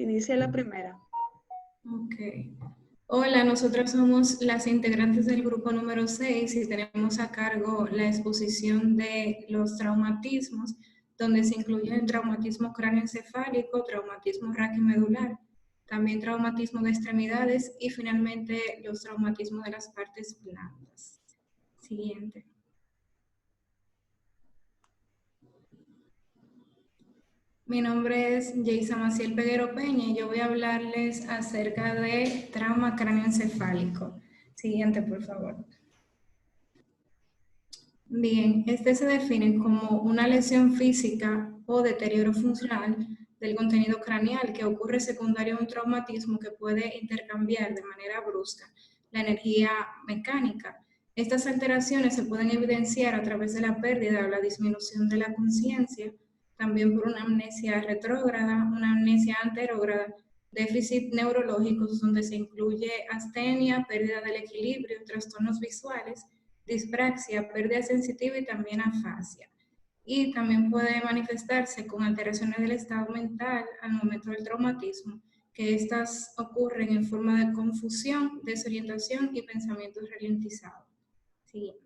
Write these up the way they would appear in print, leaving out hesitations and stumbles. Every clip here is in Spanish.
Inicia la primera. Ok. Hola, nosotras somos las integrantes del grupo número 6 y tenemos a cargo la exposición de los traumatismos, donde se incluye el traumatismo cráneoencefálico, traumatismo raquimedular, también traumatismo de extremidades y finalmente los traumatismos de las partes blandas. Siguiente. Mi nombre es Yeisa Maciel Peguero Peña y yo voy a hablarles acerca de trauma cráneoencefálico. Siguiente, por favor. Bien, este se define como una lesión física o deterioro funcional del contenido craneal que ocurre secundario a un traumatismo que puede intercambiar de manera brusca la energía mecánica. Estas alteraciones se pueden evidenciar a través de la pérdida o la disminución de la conciencia, también por una amnesia retrógrada, una amnesia anterógrada, déficit neurológicos donde se incluye astenia, pérdida del equilibrio, trastornos visuales, dispraxia, pérdida sensitiva y también afasia. Y también puede manifestarse con alteraciones del estado mental al momento del traumatismo, que estas ocurren en forma de confusión, desorientación y pensamientos ralentizados. Siguiente.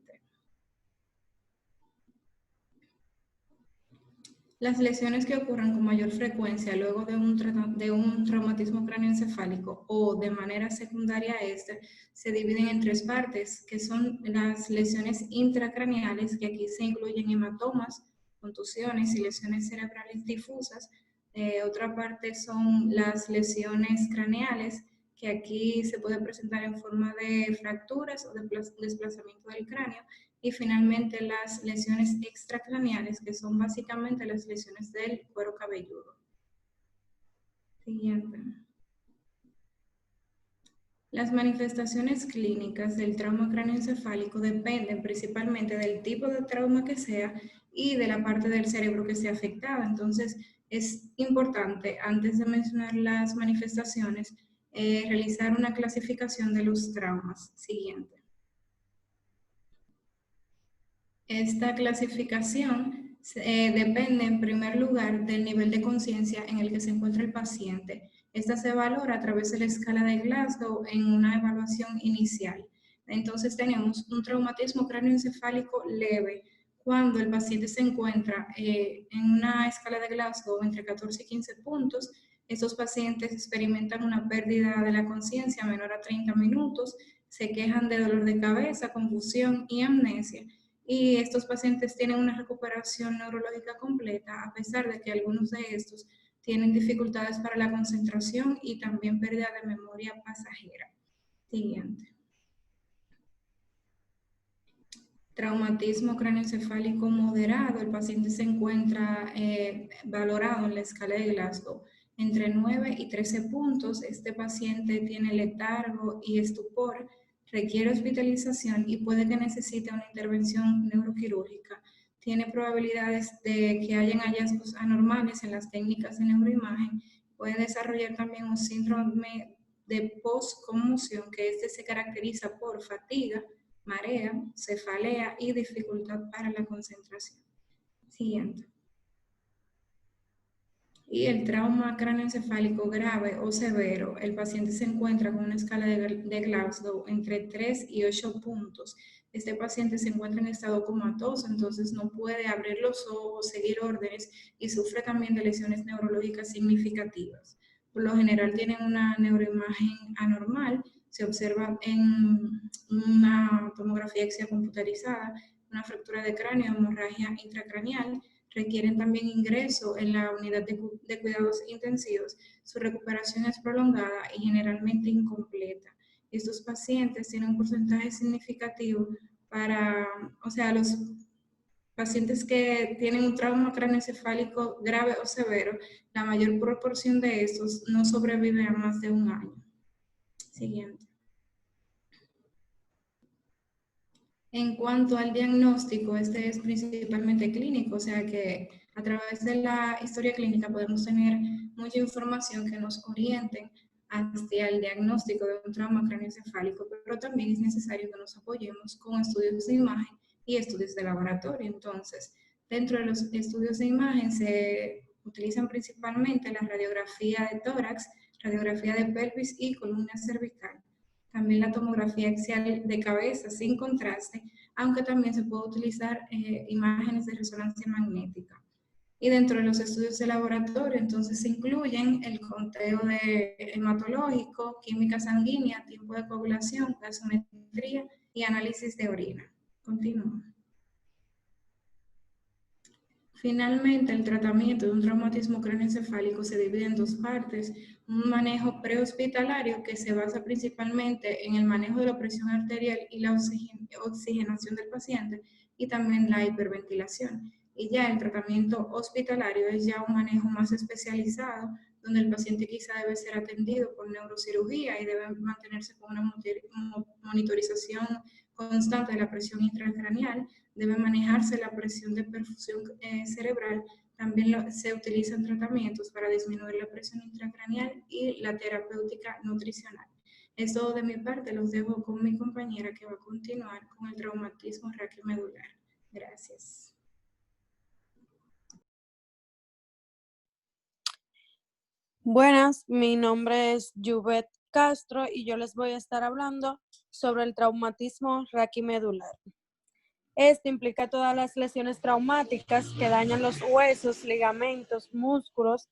Las lesiones que ocurren con mayor frecuencia luego de un traumatismo cráneoencefálico o de manera secundaria a este se dividen en tres partes, que son las lesiones intracraneales, que aquí se incluyen hematomas, contusiones y lesiones cerebrales difusas. Otra parte son las lesiones craneales, que aquí se puede presentar en forma de fracturas o de desplazamiento del cráneo. Y finalmente las lesiones extracraneales, que son básicamente las lesiones del cuero cabelludo. Siguiente. Las manifestaciones clínicas del trauma cráneoencefálico dependen principalmente del tipo de trauma que sea y de la parte del cerebro que esté afectada. Entonces, es importante, antes de mencionar las manifestaciones, realizar una clasificación de los traumas. Siguiente. Esta clasificación depende en primer lugar del nivel de conciencia en el que se encuentra el paciente. Esta se valora a través de la escala de Glasgow en una evaluación inicial. Entonces tenemos un traumatismo cráneoencefálico leve cuando el paciente se encuentra en una escala de Glasgow entre 14 y 15 puntos. Estos pacientes experimentan una pérdida de la conciencia menor a 30 minutos, se quejan de dolor de cabeza, confusión y amnesia. Y estos pacientes tienen una recuperación neurológica completa, a pesar de que algunos de estos tienen dificultades para la concentración y también pérdida de memoria pasajera. Siguiente. Traumatismo cráneoencefálico moderado. El paciente se encuentra valorado en la escala de Glasgow entre 9 y 13 puntos. Este paciente tiene letargo y estupor, requiere hospitalización y puede que necesite una intervención neuroquirúrgica. Tiene probabilidades de que hayan hallazgos anormales en las técnicas de neuroimagen. Puede desarrollar también un síndrome de postconmoción, que este se caracteriza por fatiga, marea, cefalea y dificultad para la concentración. Siguiente. Y el trauma cráneoencefálico grave o severo, el paciente se encuentra con una escala de Glasgow entre 3 y 8 puntos. Este paciente se encuentra en estado comatoso, entonces no puede abrir los ojos, seguir órdenes y sufre también de lesiones neurológicas significativas. Por lo general tienen una neuroimagen anormal, se observa en una tomografía axial computarizada, una fractura de cráneo, hemorragia intracraneal. Requieren también ingreso en la unidad de cuidados intensivos. Su recuperación es prolongada y generalmente incompleta. Estos pacientes tienen un porcentaje significativo los pacientes que tienen un trauma cráneoencefálico grave o severo, la mayor proporción de estos no sobrevive a más de un año. Siguiente. En cuanto al diagnóstico, este es principalmente clínico, o sea que a través de la historia clínica podemos tener mucha información que nos oriente hacia el diagnóstico de un trauma cráneoencefálico, pero también es necesario que nos apoyemos con estudios de imagen y estudios de laboratorio. Entonces, dentro de los estudios de imagen se Utilizan principalmente la radiografía de tórax, radiografía de pelvis y columna cervical. También la tomografía axial de cabeza sin contraste, aunque también se puede utilizar imágenes de resonancia magnética. Y dentro de los estudios de laboratorio, entonces se incluyen el conteo de hematológico, química sanguínea, tiempo de coagulación, gasometría y análisis de orina. Continúa. Finalmente, el tratamiento de un traumatismo craneoencefálico se divide en dos partes. Un manejo prehospitalario que se basa principalmente en el manejo de la presión arterial y la oxigenación del paciente y también la hiperventilación. Y ya el tratamiento hospitalario es ya un manejo más especializado, donde el paciente quizá debe ser atendido por neurocirugía y debe mantenerse con una monitorización constante de la presión intracraneal, debe manejarse la presión de perfusión cerebral. También se utilizan tratamientos para disminuir la presión intracraneal y la terapéutica nutricional. Eso de mi parte los dejo con mi compañera que va a continuar con el traumatismo raquiomedular. Gracias. Buenas, mi nombre es Juvet Castro y yo les voy a estar hablando sobre el traumatismo raquimedular. Este implica todas las lesiones traumáticas que dañan los huesos, ligamentos, músculos,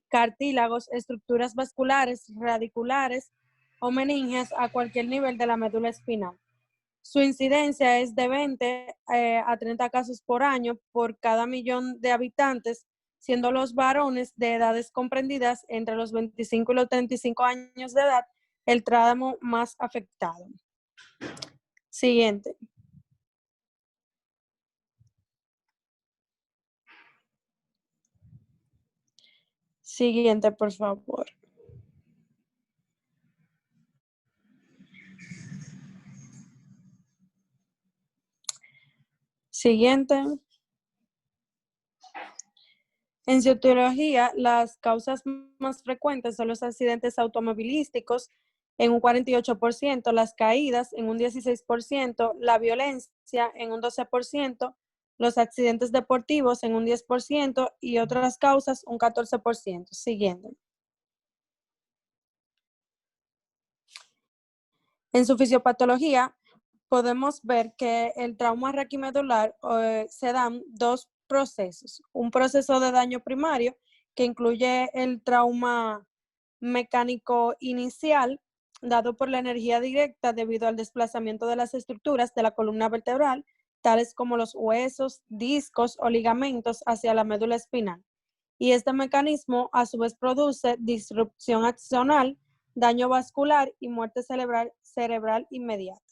cartílagos, estructuras vasculares, radiculares o meninges a cualquier nivel de la médula espinal. Su incidencia es de 20 a 30 casos por año por cada millón de habitantes, siendo los varones de edades comprendidas entre los 25 y los 35 años de edad el tramo más afectado. Siguiente. Siguiente, por favor. Siguiente. En citología, las causas más frecuentes son los accidentes automovilísticos en un 48%, las caídas en un 16%, la violencia en un 12%, los accidentes deportivos en un 10% y otras causas un 14%. Siguiendo. En su fisiopatología, podemos ver que el trauma raquimedular se dan dos procesos. Un proceso de daño primario que incluye el trauma mecánico inicial dado por la energía directa debido al desplazamiento de las estructuras de la columna vertebral, tales como los huesos, discos o ligamentos hacia la médula espinal. Y este mecanismo a su vez produce disrupción axonal, daño vascular y muerte cerebral inmediata.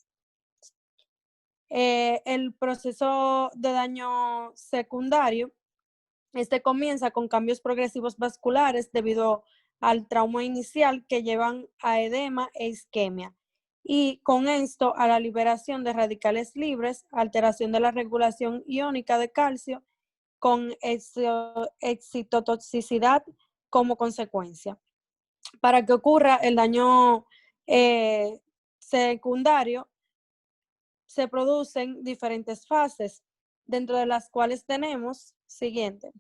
El proceso de daño secundario, este comienza con cambios progresivos vasculares debido al trauma inicial que llevan a edema e isquemia. Y con esto a la liberación de radicales libres, alteración de la regulación iónica de calcio, con excitotoxicidad como consecuencia. Para que ocurra el daño secundario, se producen diferentes fases, dentro de las cuales tenemos, siguiente,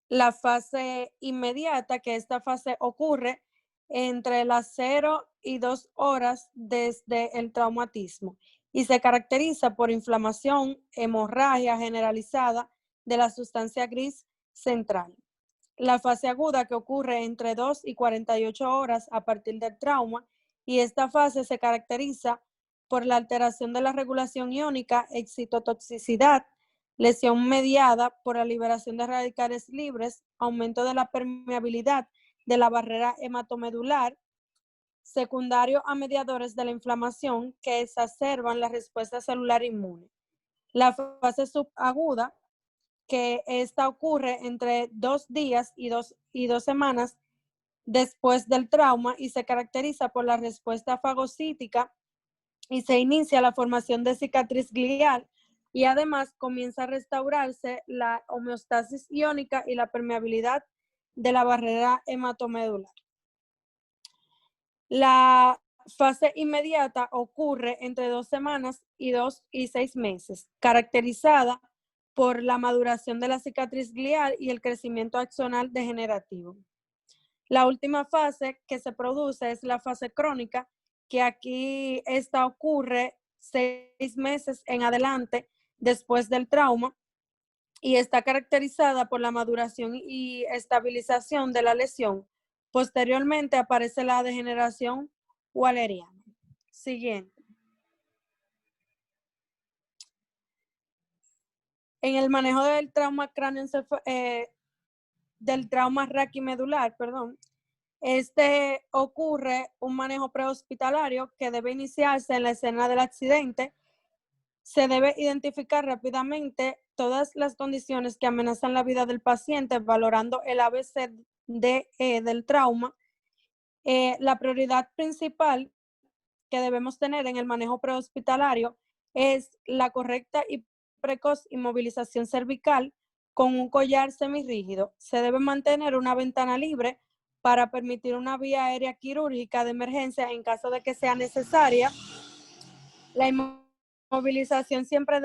la fase inmediata, que esta fase ocurre entre las 0 y 2 horas desde el traumatismo y se caracteriza por inflamación, hemorragia generalizada de la sustancia gris central. La fase aguda, que ocurre entre 2 y 48 horas a partir del trauma, y esta fase se caracteriza por la alteración de la regulación iónica, excitotoxicidad, lesión mediada por la liberación de radicales libres, aumento de la permeabilidad de la barrera hematomedular, secundario a mediadores de la inflamación que exacerban la respuesta celular inmune. La fase subaguda, que esta ocurre entre 2 días y 2 semanas después del trauma y se caracteriza por la respuesta fagocítica y se inicia la formación de cicatriz glial y además comienza a restaurarse la homeostasis iónica y la permeabilidad de la barrera hematomedular. La fase inmediata ocurre entre 2 semanas y 6 meses, caracterizada por la maduración de la cicatriz glial y el crecimiento axonal degenerativo. La última fase que se produce es la fase crónica, que aquí esta ocurre 6 meses en adelante después del trauma y está caracterizada por la maduración y estabilización de la lesión. Posteriormente aparece la degeneración waleriana. Siguiente. En el manejo del trauma del trauma raquimedular, perdón, ocurre un manejo prehospitalario que debe iniciarse en la escena del accidente. Se debe identificar rápidamente todas las condiciones que amenazan la vida del paciente, valorando el ABCDE del trauma. La prioridad principal que debemos tener en el manejo prehospitalario es la correcta y precoz inmovilización cervical con un collar semirrígido. Se debe mantener una ventana libre para permitir una vía aérea quirúrgica de emergencia en caso de que sea necesaria. La inmovilización siempre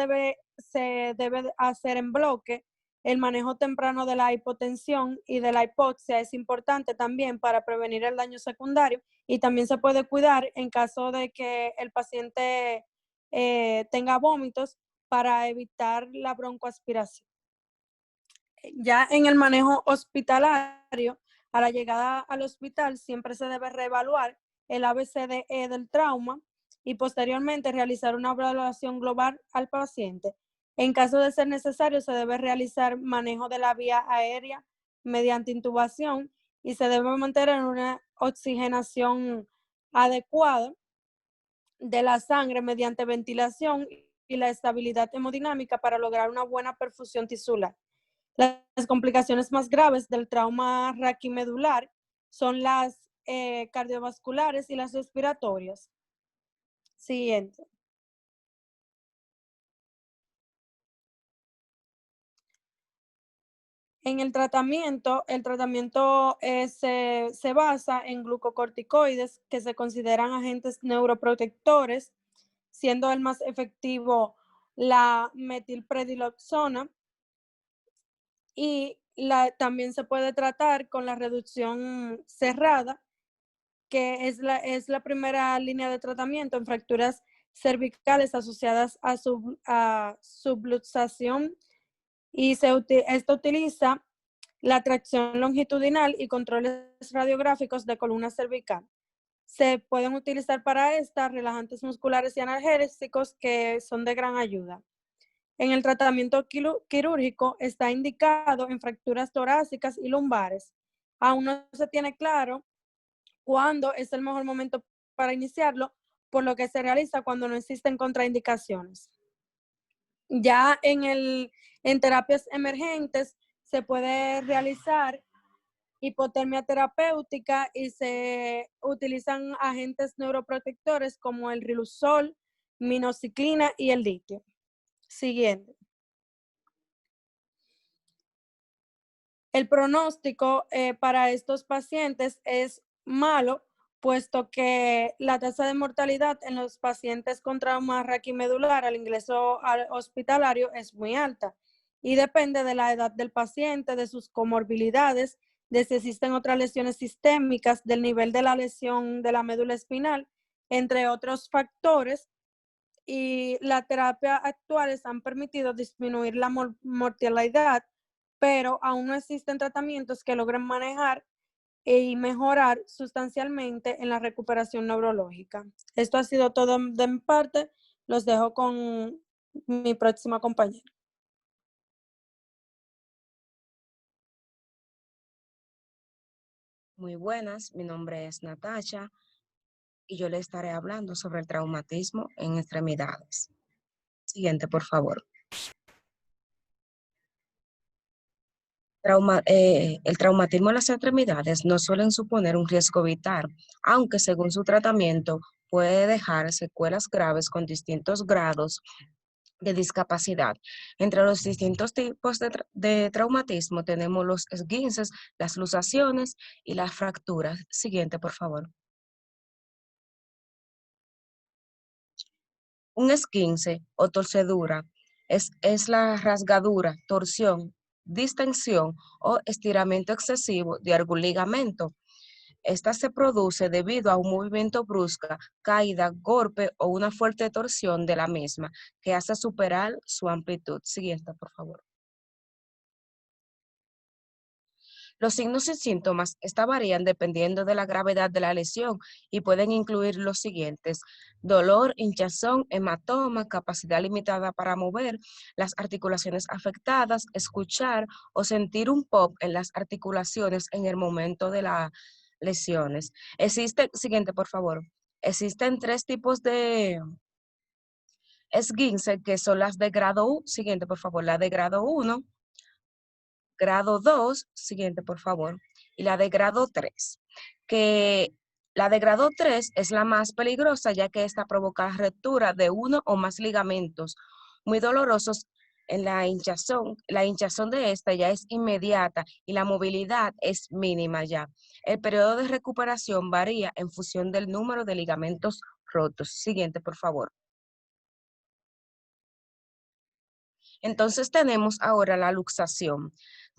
se debe hacer en bloque. El manejo temprano de la hipotensión y de la hipoxia es importante también para prevenir el daño secundario y también se puede cuidar en caso de que el paciente tenga vómitos para evitar la broncoaspiración. Ya en el manejo hospitalario, a la llegada al hospital siempre se debe reevaluar el ABCDE del trauma y posteriormente realizar una evaluación global al paciente. En caso de ser necesario, se debe realizar manejo de la vía aérea mediante intubación y se debe mantener una oxigenación adecuada de la sangre mediante ventilación y la estabilidad hemodinámica para lograr una buena perfusión tisular. Las complicaciones más graves del trauma raquimedular son las cardiovasculares y las respiratorias. Siguiente. En el tratamiento se basa en glucocorticoides que se consideran agentes neuroprotectores, siendo el más efectivo la metilprediloxona y también se puede tratar con la reducción cerrada, que es la primera línea de tratamiento en fracturas cervicales asociadas a subluxación y esto utiliza la tracción longitudinal y controles radiográficos de columna cervical. Se pueden utilizar para estas relajantes musculares y analgésicos que son de gran ayuda. En el tratamiento quirúrgico está indicado en fracturas torácicas y lumbares. Aún no se tiene claro cuándo es el mejor momento para iniciarlo, por lo que se realiza cuando no existen contraindicaciones. Ya en terapias emergentes se puede realizar hipotermia terapéutica y se utilizan agentes neuroprotectores como el riluzol, minoxiclina y el litio. Siguiente. El pronóstico para estos pacientes es malo, puesto que la tasa de mortalidad en los pacientes con trauma raquimedular al ingreso al hospitalario es muy alta y depende de la edad del paciente, de sus comorbilidades, de si existen otras lesiones sistémicas, del nivel de la lesión de la médula espinal, entre otros factores. Y las terapias actuales han permitido disminuir la mortalidad, pero aún no existen tratamientos que logren manejar y mejorar sustancialmente en la recuperación neurológica. Esto ha sido todo de mi parte. Los dejo con mi próxima compañera. Muy buenas, mi nombre es Natasha y yo le estaré hablando sobre el traumatismo en extremidades. Siguiente, por favor. El traumatismo en las extremidades no suelen suponer un riesgo vital, aunque según su tratamiento puede dejar secuelas graves con distintos grados de discapacidad. Entre los distintos tipos de traumatismo tenemos los esguinces, las luxaciones y las fracturas. Siguiente, por favor. Un esguince o torcedura es la rasgadura, torsión, distensión o estiramiento excesivo de algún ligamento. Esta se produce debido a un movimiento brusca, caída, golpe o una fuerte torsión de la misma que hace superar su amplitud. Siguiente, por favor. Los signos y síntomas, varían dependiendo de la gravedad de la lesión y pueden incluir los siguientes: dolor, hinchazón, hematoma, capacidad limitada para mover las articulaciones afectadas, escuchar o sentir un pop en las articulaciones en el momento de las lesiones. Siguiente, por favor. Existen 3 tipos de esguince que son las de grado 1. Siguiente, por favor. La de grado 1. Grado 2, siguiente por favor, y la de grado 3, que la de grado 3 es la más peligrosa ya que esta provoca ruptura de uno o más ligamentos muy dolorosos en la hinchazón. La hinchazón de esta ya es inmediata y la movilidad es mínima ya. El periodo de recuperación varía en función del número de ligamentos rotos. Siguiente, por favor. Entonces tenemos ahora la luxación,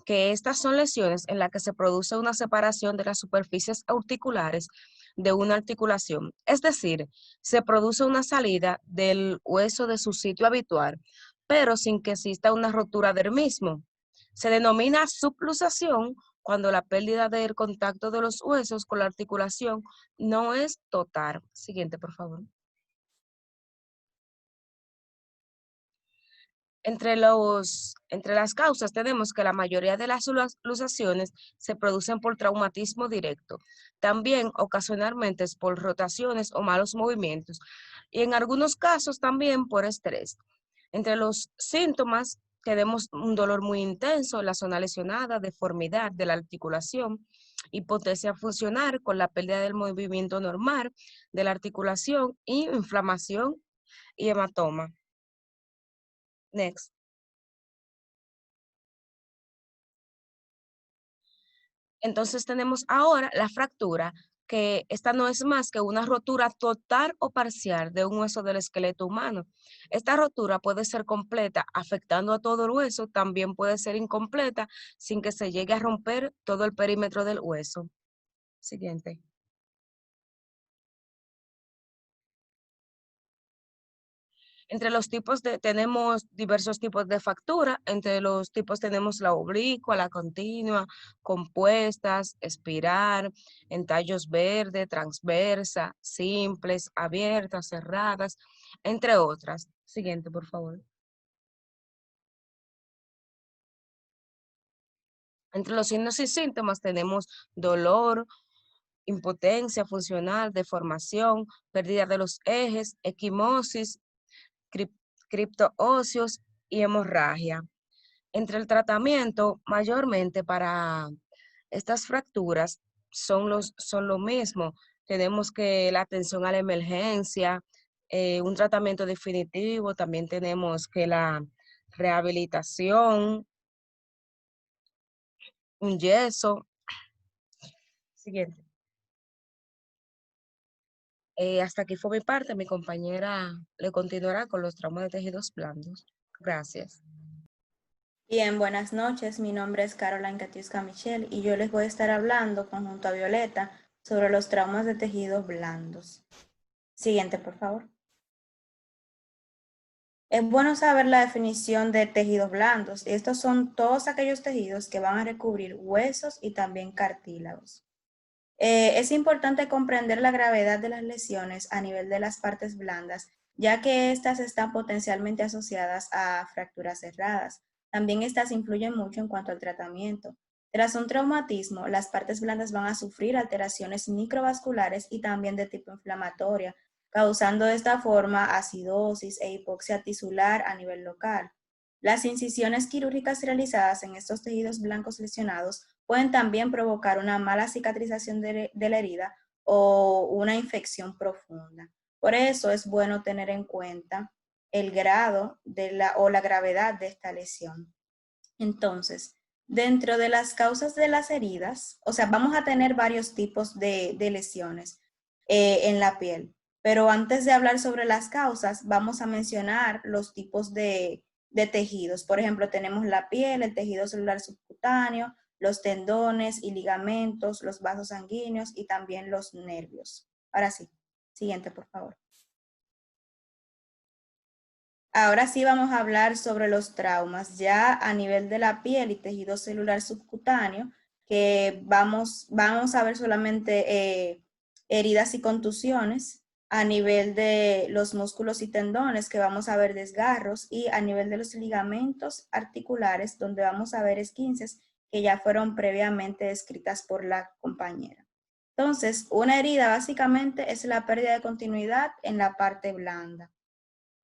que estas son lesiones en las que se produce una separación de las superficies articulares de una articulación. Es decir, se produce una salida del hueso de su sitio habitual, pero sin que exista una rotura del mismo. Se denomina subluxación cuando la pérdida del contacto de los huesos con la articulación no es total. Siguiente, por favor. Entre las causas tenemos que la mayoría de las luxaciones se producen por traumatismo directo. También ocasionalmente es por rotaciones o malos movimientos y en algunos casos también por estrés. Entre los síntomas tenemos un dolor muy intenso en la zona lesionada, deformidad de la articulación, hipotesia funcional con la pérdida del movimiento normal de la articulación, inflamación y hematoma. Next. Entonces tenemos ahora la fractura, que esta no es más que una rotura total o parcial de un hueso del esqueleto humano. Esta rotura puede ser completa afectando a todo el hueso, también puede ser incompleta sin que se llegue a romper todo el perímetro del hueso. Siguiente. Entre los tipos tenemos diversos tipos de fractura. Entre los tipos tenemos la oblicua, la continua, compuestas, espiral, en tallos verde, transversa, simples, abiertas, cerradas, entre otras. Siguiente, por favor. Entre los signos y síntomas tenemos dolor, impotencia funcional, deformación, pérdida de los ejes, equimosis, criptoóseos y hemorragia. Entre el tratamiento, mayormente para estas fracturas son lo mismo. Tenemos que la atención a la emergencia, un tratamiento definitivo, también tenemos que la rehabilitación, un yeso. Siguiente. Hasta aquí fue mi parte. Mi compañera le continuará con los traumas de tejidos blandos. Gracias. Bien, buenas noches. Mi nombre es Caroline Katiuska Michelle y yo les voy a estar hablando conjunto a Violeta sobre los traumas de tejidos blandos. Siguiente, por favor. Es bueno saber la definición de tejidos blandos. Estos son todos aquellos tejidos que van a recubrir huesos y también cartílagos. Es importante comprender la gravedad de las lesiones a nivel de las partes blandas, ya que estas están potencialmente asociadas a fracturas cerradas. También estas influyen mucho en cuanto al tratamiento. Tras un traumatismo, las partes blandas van a sufrir alteraciones microvasculares y también de tipo inflamatoria, causando de esta forma acidosis e hipoxia tisular a nivel local. Las incisiones quirúrgicas realizadas en estos tejidos blancos lesionados pueden también provocar una mala cicatrización de la herida o una infección profunda. Por eso es bueno tener en cuenta el grado o la gravedad de esta lesión. Entonces, dentro de las causas de las heridas, o sea, vamos a tener varios tipos de lesiones en la piel. Pero antes de hablar sobre las causas, vamos a mencionar los tipos de tejidos. Por ejemplo, tenemos la piel, el tejido celular subcutáneo, los tendones y ligamentos, los vasos sanguíneos y también los nervios. Ahora sí, siguiente, por favor. Ahora sí vamos a hablar sobre los traumas, ya a nivel de la piel y tejido celular subcutáneo, que vamos a ver solamente heridas y contusiones. A nivel de los músculos y tendones, que vamos a ver desgarros, y a nivel de los ligamentos articulares, donde vamos a ver esquinces que ya fueron previamente descritas por la compañera. Entonces, una herida básicamente es la pérdida de continuidad en la parte blanda.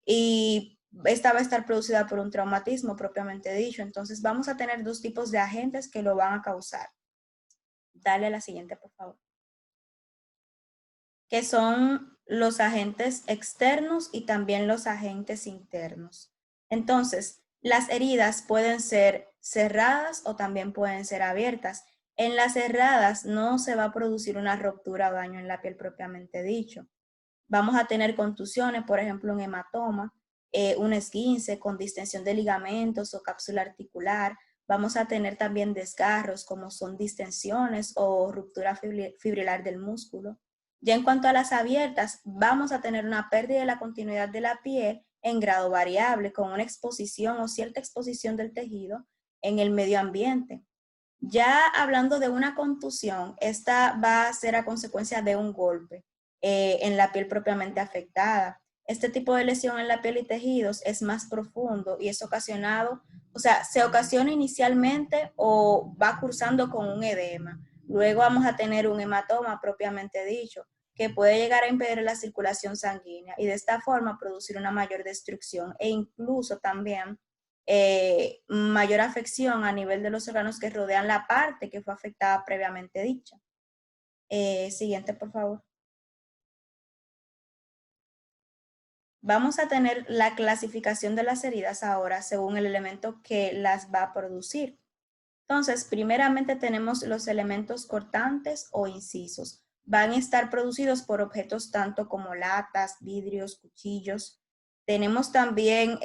Y esta va a estar producida por un traumatismo propiamente dicho. Entonces, vamos a tener dos tipos de agentes que lo van a causar. Dale a la siguiente, por favor. Que son los agentes externos y también los agentes internos. Entonces, las heridas pueden ser cerradas o también pueden ser abiertas. En las cerradas no se va a producir una ruptura o daño en la piel propiamente dicho. Vamos a tener contusiones, por ejemplo, un hematoma, un esguince con distensión de ligamentos o cápsula articular. Vamos a tener también desgarros como son distensiones o ruptura fibrilar del músculo. Ya en cuanto a las abiertas, vamos a tener una pérdida de la continuidad de la piel en grado variable, con una exposición o cierta exposición del tejido en el medio ambiente. Ya hablando de una contusión, esta va a ser a consecuencia de un golpe en la piel propiamente afectada. Este tipo de lesión en la piel y tejidos es más profundo y es ocasionado, o sea, se ocasiona inicialmente o va cursando con un edema. Luego vamos a tener un hematoma propiamente dicho, que puede llegar a impedir la circulación sanguínea y de esta forma producir una mayor destrucción e incluso también mayor afección a nivel de los órganos que rodean la parte que fue afectada previamente dicha. Siguiente, por favor. Vamos a tener la clasificación de las heridas ahora según el elemento que las va a producir. Entonces, primeramente tenemos los elementos cortantes o incisos. Van a estar producidos por objetos tanto como latas, vidrios, cuchillos. Tenemos también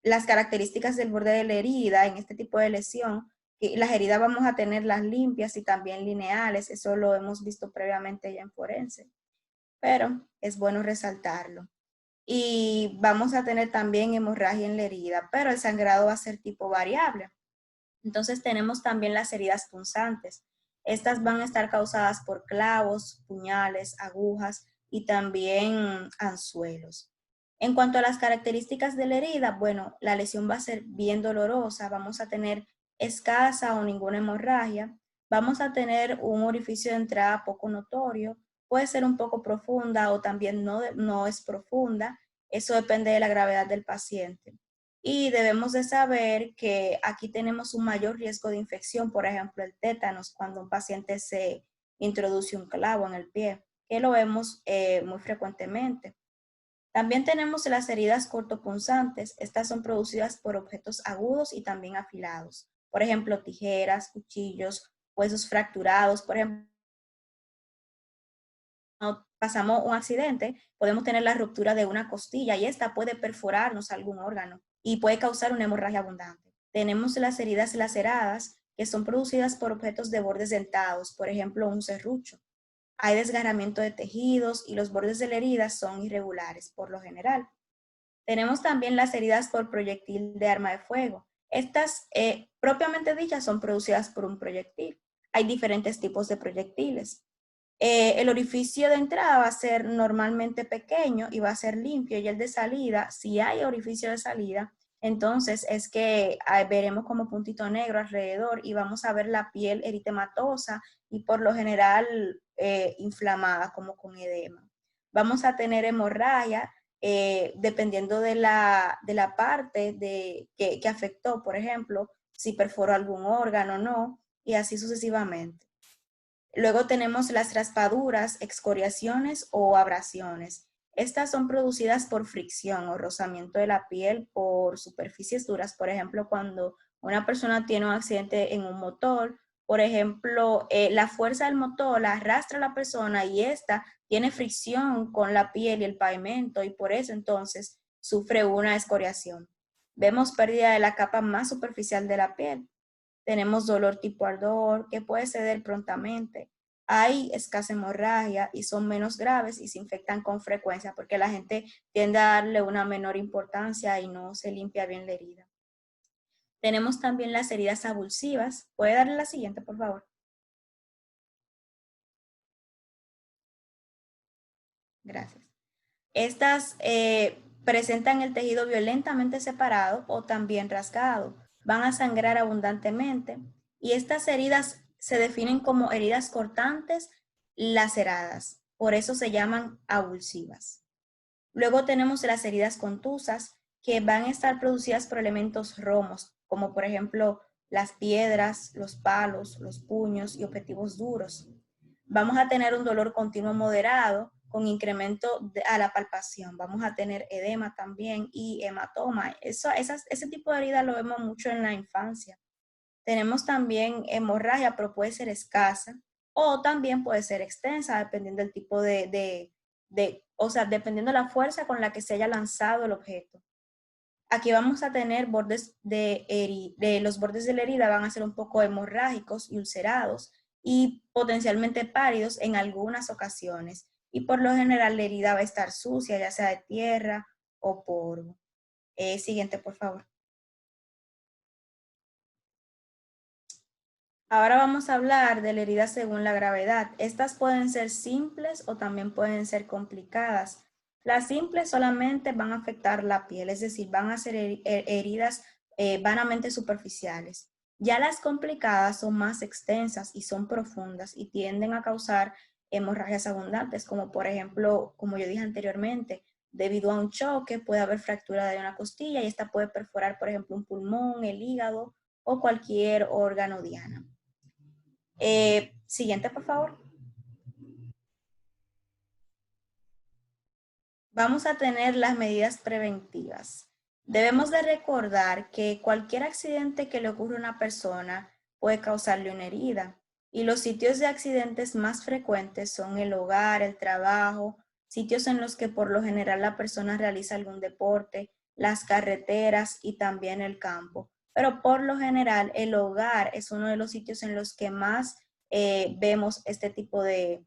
las características del borde de la herida en este tipo de lesión. Las heridas vamos a tenerlas limpias y también lineales. Eso lo hemos visto previamente ya en forense, pero es bueno resaltarlo. Y vamos a tener también hemorragia en la herida, pero el sangrado va a ser tipo variable. Entonces tenemos también las heridas punzantes. Estas van a estar causadas por clavos, puñales, agujas y también anzuelos. En cuanto a las características de la herida, bueno, la lesión va a ser bien dolorosa, vamos a tener escasa o ninguna hemorragia, vamos a tener un orificio de entrada poco notorio, puede ser un poco profunda o también no es profunda, eso depende de la gravedad del paciente. Y debemos de saber que aquí tenemos un mayor riesgo de infección, por ejemplo, el tétanos, cuando un paciente se introduce un clavo en el pie, que lo vemos muy frecuentemente. También tenemos las heridas cortopunzantes. Estas son producidas por objetos agudos y también afilados. Por ejemplo, tijeras, cuchillos, huesos fracturados. Por ejemplo, cuando pasamos un accidente, podemos tener la ruptura de una costilla y esta puede perforarnos algún órgano y puede causar una hemorragia abundante. Tenemos las heridas laceradas, que son producidas por objetos de bordes dentados, por ejemplo, un serrucho. Hay desgarramiento de tejidos y los bordes de la herida son irregulares, por lo general. Tenemos también las heridas por proyectil de arma de fuego. Estas, propiamente dichas, son producidas por un proyectil. Hay diferentes tipos de proyectiles. El orificio de entrada va a ser normalmente pequeño y va a ser limpio, y el de salida, si hay orificio de salida, entonces es que veremos como puntito negro alrededor y vamos a ver la piel eritematosa y por lo general inflamada como con edema. Vamos a tener hemorragia dependiendo de la parte que afectó, por ejemplo, si perforó algún órgano o no, y así sucesivamente. Luego tenemos las raspaduras, excoriaciones o abrasiones. Estas son producidas por fricción o rozamiento de la piel por superficies duras. Por ejemplo, cuando una persona tiene un accidente en un motor Por ejemplo, la fuerza del motor la arrastra a la persona y esta tiene fricción con la piel y el pavimento y por eso entonces sufre una escoriación. Vemos pérdida de la capa más superficial de la piel. Tenemos dolor tipo ardor que puede ceder prontamente. Hay escasa hemorragia y son menos graves y se infectan con frecuencia porque la gente tiende a darle una menor importancia y no se limpia bien la herida. Tenemos también las heridas abulsivas. ¿Puede darle la siguiente, por favor? Gracias. Estas presentan el tejido violentamente separado o también rasgado. Van a sangrar abundantemente y estas heridas se definen como heridas cortantes laceradas. Por eso se llaman abulsivas. Luego tenemos las heridas contusas que van a estar producidas por elementos romos, como por ejemplo las piedras, los palos, los puños y objetivos duros. Vamos a tener un dolor continuo moderado con incremento a la palpación. Vamos a tener edema también y hematoma. Ese tipo de heridas lo vemos mucho en la infancia. Tenemos también hemorragia, pero puede ser escasa o también puede ser extensa, dependiendo del tipo dependiendo de la fuerza con la que se haya lanzado el objeto. Aquí vamos a tener bordes los bordes de la herida van a ser un poco hemorrágicos y ulcerados y potencialmente pálidos en algunas ocasiones. Y por lo general la herida va a estar sucia, ya sea de tierra o polvo. Siguiente, por favor. Ahora vamos a hablar de la herida según la gravedad. Estas pueden ser simples o también pueden ser complicadas. Las simples solamente van a afectar la piel, es decir, van a ser heridas vanamente superficiales. Ya las complicadas son más extensas y son profundas y tienden a causar hemorragias abundantes, como por ejemplo, como yo dije anteriormente, debido a un choque puede haber fractura de una costilla y esta puede perforar, por ejemplo, un pulmón, el hígado o cualquier órgano diana. Siguiente, por favor. Vamos a tener las medidas preventivas. Debemos de recordar que cualquier accidente que le ocurra a una persona puede causarle una herida. Y los sitios de accidentes más frecuentes son el hogar, el trabajo, sitios en los que por lo general la persona realiza algún deporte, las carreteras y también el campo. Pero por lo general el hogar es uno de los sitios en los que más vemos este tipo de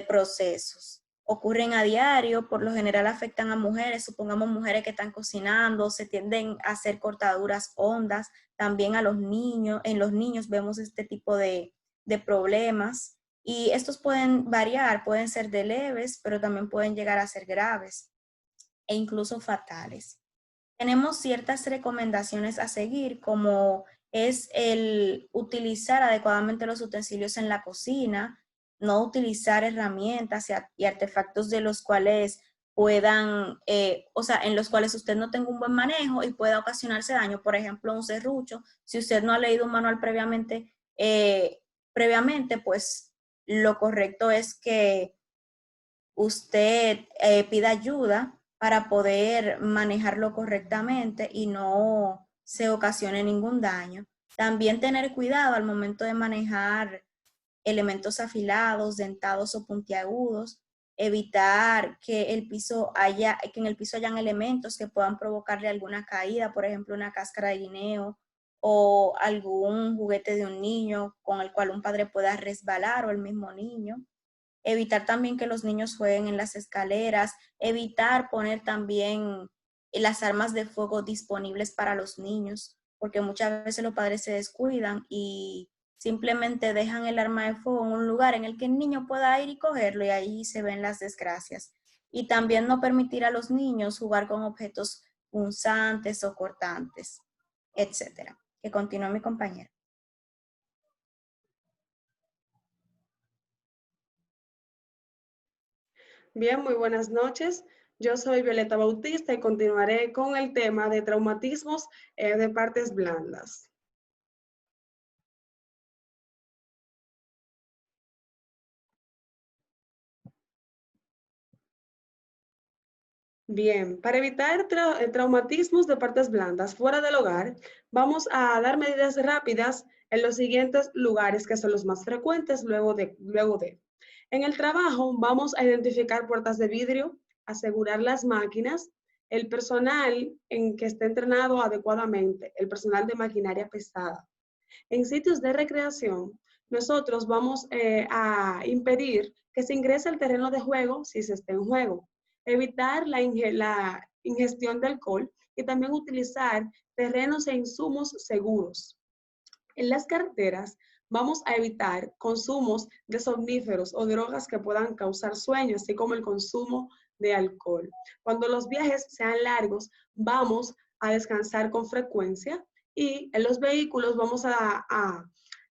procesos. Ocurren a diario, por lo general afectan a mujeres, supongamos mujeres que están cocinando, se tienden a hacer cortaduras hondas, también a los niños, en los niños vemos este tipo de problemas y estos pueden variar, pueden ser de leves, pero también pueden llegar a ser graves e incluso fatales. Tenemos ciertas recomendaciones a seguir, como es el utilizar adecuadamente los utensilios en la cocina, no utilizar herramientas y artefactos de los cuales puedan, en los cuales usted no tenga un buen manejo y pueda ocasionarse daño. Por ejemplo, un serrucho. Si usted no ha leído un manual previamente, pues lo correcto es que usted pida ayuda para poder manejarlo correctamente y no se ocasione ningún daño. También tener cuidado al momento de manejar elementos afilados, dentados o puntiagudos, evitar que en el piso hayan elementos que puedan provocarle alguna caída, por ejemplo, una cáscara de guineo o algún juguete de un niño con el cual un padre pueda resbalar o el mismo niño. Evitar también que los niños jueguen en las escaleras, evitar poner también las armas de fuego disponibles para los niños, porque muchas veces los padres se descuidan y simplemente dejan el arma de fuego en un lugar en el que el niño pueda ir y cogerlo y ahí se ven las desgracias. Y también no permitir a los niños jugar con objetos punzantes o cortantes, etcétera. Que continúe mi compañera. Bien, muy buenas noches. Yo soy Violeta Bautista y continuaré con el tema de traumatismos de partes blandas. Bien, para evitar traumatismos de partes blandas fuera del hogar, vamos a dar medidas rápidas en los siguientes lugares que son los más frecuentes luego de. En el trabajo vamos a identificar puertas de vidrio, asegurar las máquinas, el personal en que esté entrenado adecuadamente, el personal de maquinaria pesada. En sitios de recreación, nosotros vamos a impedir que se ingrese al terreno de juego si se está en juego, evitar la ingestión de alcohol y también utilizar terrenos e insumos seguros. En las carreteras vamos a evitar consumos de somníferos o drogas que puedan causar sueño, así como el consumo de alcohol. Cuando los viajes sean largos, vamos a descansar con frecuencia y en los vehículos vamos a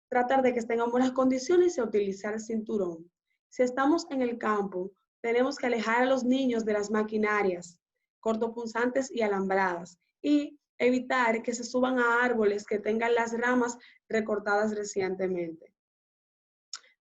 tratar de que estén en buenas condiciones y a utilizar el cinturón. Si estamos en el campo, tenemos que alejar a los niños de las maquinarias cortopunzantes y alambradas y evitar que se suban a árboles que tengan las ramas recortadas recientemente.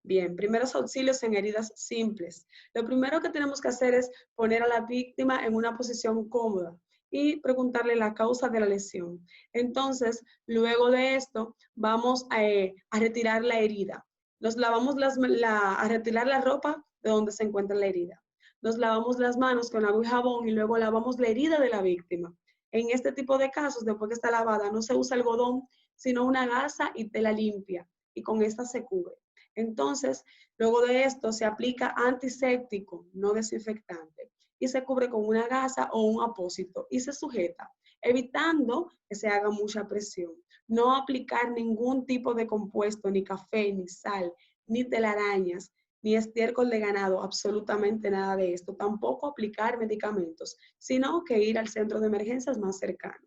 Bien, primeros auxilios en heridas simples. Lo primero que tenemos que hacer es poner a la víctima en una posición cómoda y preguntarle la causa de la lesión. Entonces, luego de esto, vamos a retirar la herida. Nos lavamos a retirar la ropa de donde se encuentra la herida. Nos lavamos las manos con agua y jabón y luego lavamos la herida de la víctima. En este tipo de casos, después que está lavada, no se usa algodón, sino una gasa y tela limpia, y con esta se cubre. Entonces, luego de esto se aplica antiséptico, no desinfectante, y se cubre con una gasa o un apósito y se sujeta, evitando que se haga mucha presión. No aplicar ningún tipo de compuesto, ni café, ni sal, ni telarañas, ni estiércol de ganado, absolutamente nada de esto. Tampoco aplicar medicamentos, sino que ir al centro de emergencias más cercano.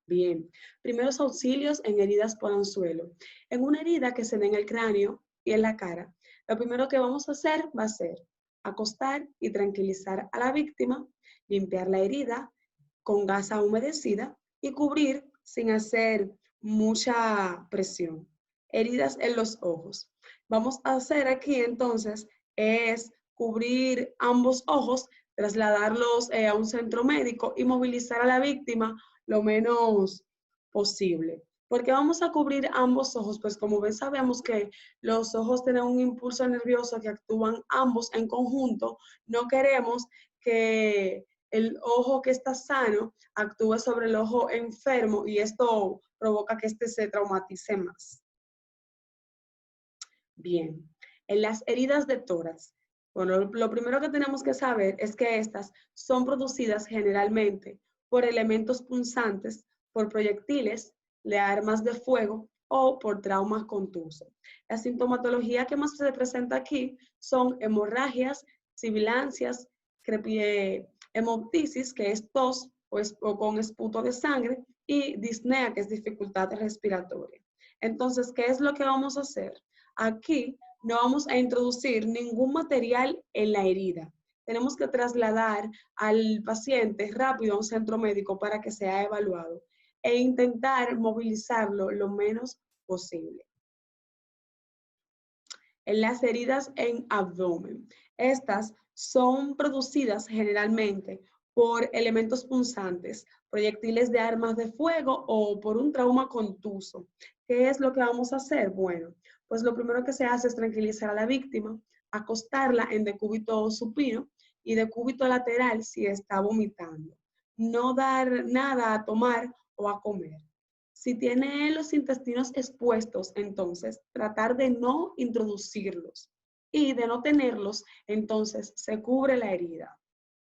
Bien, primeros auxilios en heridas por anzuelo. En una herida que se dé en el cráneo y en la cara, lo primero que vamos a hacer va a ser acostar y tranquilizar a la víctima, limpiar la herida con gasa humedecida y cubrir sin hacer mucha presión. Heridas en los ojos. Vamos a hacer aquí entonces es cubrir ambos ojos, trasladarlos a un centro médico y movilizar a la víctima lo menos posible. ¿Por qué vamos a cubrir ambos ojos? Pues como ven, sabemos que los ojos tienen un impulso nervioso que actúan ambos en conjunto. No queremos que el ojo que está sano actúe sobre el ojo enfermo y esto provoca que este se traumatice más. Bien, en las heridas de tórax, bueno, lo primero que tenemos que saber es que estas son producidas generalmente por elementos punzantes, por proyectiles de armas de fuego o por traumas contusos. La sintomatología que más se presenta aquí son hemorragias, sibilancias, hemoptisis, que es tos o con esputo de sangre, y disnea, que es dificultad respiratoria. Entonces, ¿qué es lo que vamos a hacer? Aquí no vamos a introducir ningún material en la herida. Tenemos que trasladar al paciente rápido a un centro médico para que sea evaluado e intentar movilizarlo lo menos posible. En las heridas en abdomen, estas son producidas generalmente por elementos punzantes, proyectiles de armas de fuego o por un trauma contuso. ¿Qué es lo que vamos a hacer? Bueno, pues lo primero que se hace es tranquilizar a la víctima, acostarla en decúbito supino y decúbito lateral si está vomitando. No dar nada a tomar o a comer. Si tiene los intestinos expuestos, entonces tratar de no introducirlos y de no tenerlos, entonces se cubre la herida.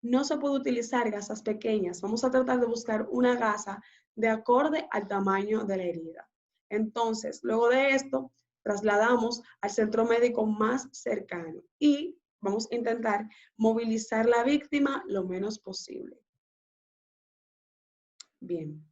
No se puede utilizar gasas pequeñas. Vamos a tratar de buscar una gasa de acorde al tamaño de la herida. Entonces, luego de esto, trasladamos al centro médico más cercano y vamos a intentar movilizar la víctima lo menos posible. Bien.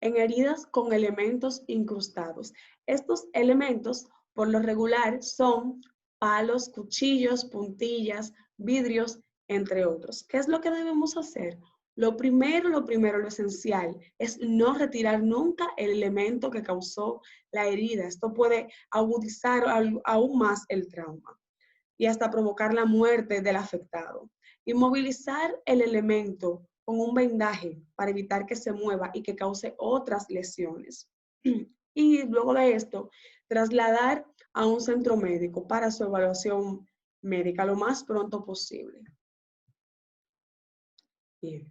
En heridas con elementos incrustados. Estos elementos, por lo regular, son palos, cuchillos, puntillas, vidrios, entre otros. ¿Qué es lo que debemos hacer? Lo primero, lo esencial es no retirar nunca el elemento que causó la herida. Esto puede agudizar aún más el trauma y hasta provocar la muerte del afectado. Inmovilizar el elemento con un vendaje para evitar que se mueva y que cause otras lesiones. y luego de esto trasladar a un centro médico para su evaluación médica lo más pronto posible. Bien.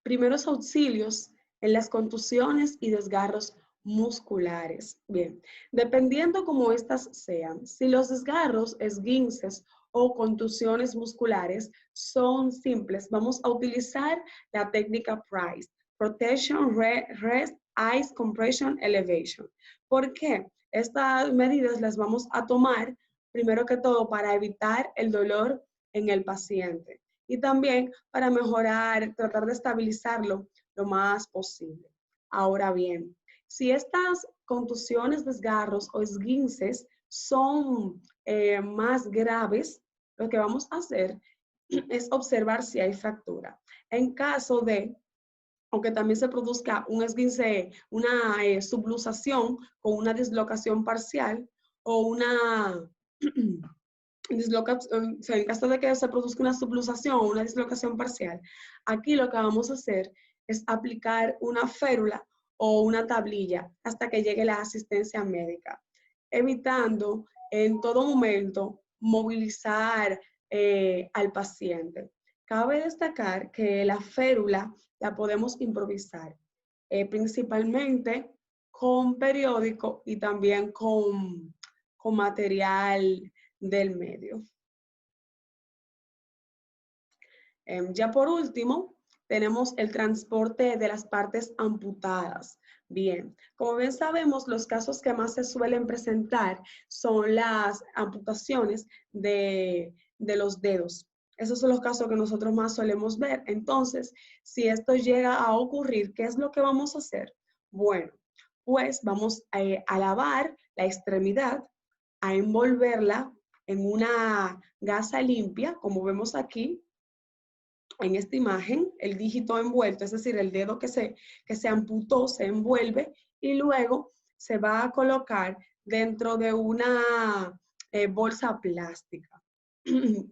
Primeros auxilios en las contusiones y desgarros musculares. Bien, dependiendo cómo estas sean, si los desgarros, esguinces o contusiones musculares son simples, vamos a utilizar la técnica PRICE, Protection, Rest, Ice, Compression, Elevation. ¿Por qué? Estas medidas las vamos a tomar primero que todo para evitar el dolor en el paciente y también para mejorar, tratar de estabilizarlo lo más posible. Ahora bien, si estas contusiones, desgarros o esguinces son más graves, lo que vamos a hacer es observar si hay fractura. En caso de, aunque también se produzca un esguince, una subluxación con una dislocación parcial o una en caso de que se produzca una subluxación o una dislocación parcial, aquí lo que vamos a hacer es aplicar una férula o una tablilla hasta que llegue la asistencia médica, evitando en todo momento movilizar al paciente. Cabe destacar que la férula la podemos improvisar, principalmente con periódico y también con material del medio. Ya por último, tenemos el transporte de las partes amputadas. Bien, como bien sabemos, los casos que más se suelen presentar son las amputaciones de los dedos. Esos son los casos que nosotros más solemos ver. Entonces, si esto llega a ocurrir, ¿qué es lo que vamos a hacer? Bueno, pues vamos a lavar la extremidad, a envolverla en una gasa limpia, como vemos aquí en esta imagen, el dígito envuelto, es decir, el dedo que se amputó, se envuelve y luego se va a colocar dentro de una bolsa plástica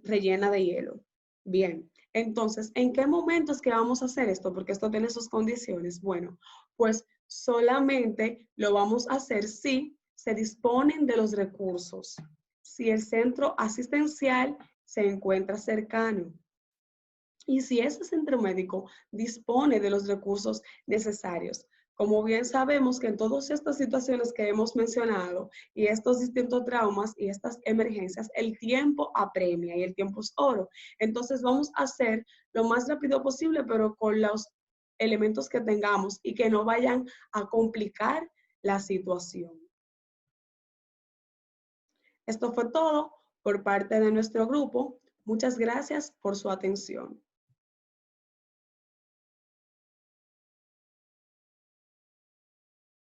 rellena de hielo. Bien, entonces, ¿en qué momento es que vamos a hacer esto? Porque esto tiene sus condiciones. Bueno, pues solamente lo vamos a hacer si se disponen de los recursos, si el centro asistencial se encuentra cercano y si ese centro médico dispone de los recursos necesarios. Como bien sabemos que en todas estas situaciones que hemos mencionado y estos distintos traumas y estas emergencias, el tiempo apremia y el tiempo es oro. Entonces vamos a hacer lo más rápido posible, pero con los elementos que tengamos y que no vayan a complicar la situación. Esto fue todo por parte de nuestro grupo. Muchas gracias por su atención.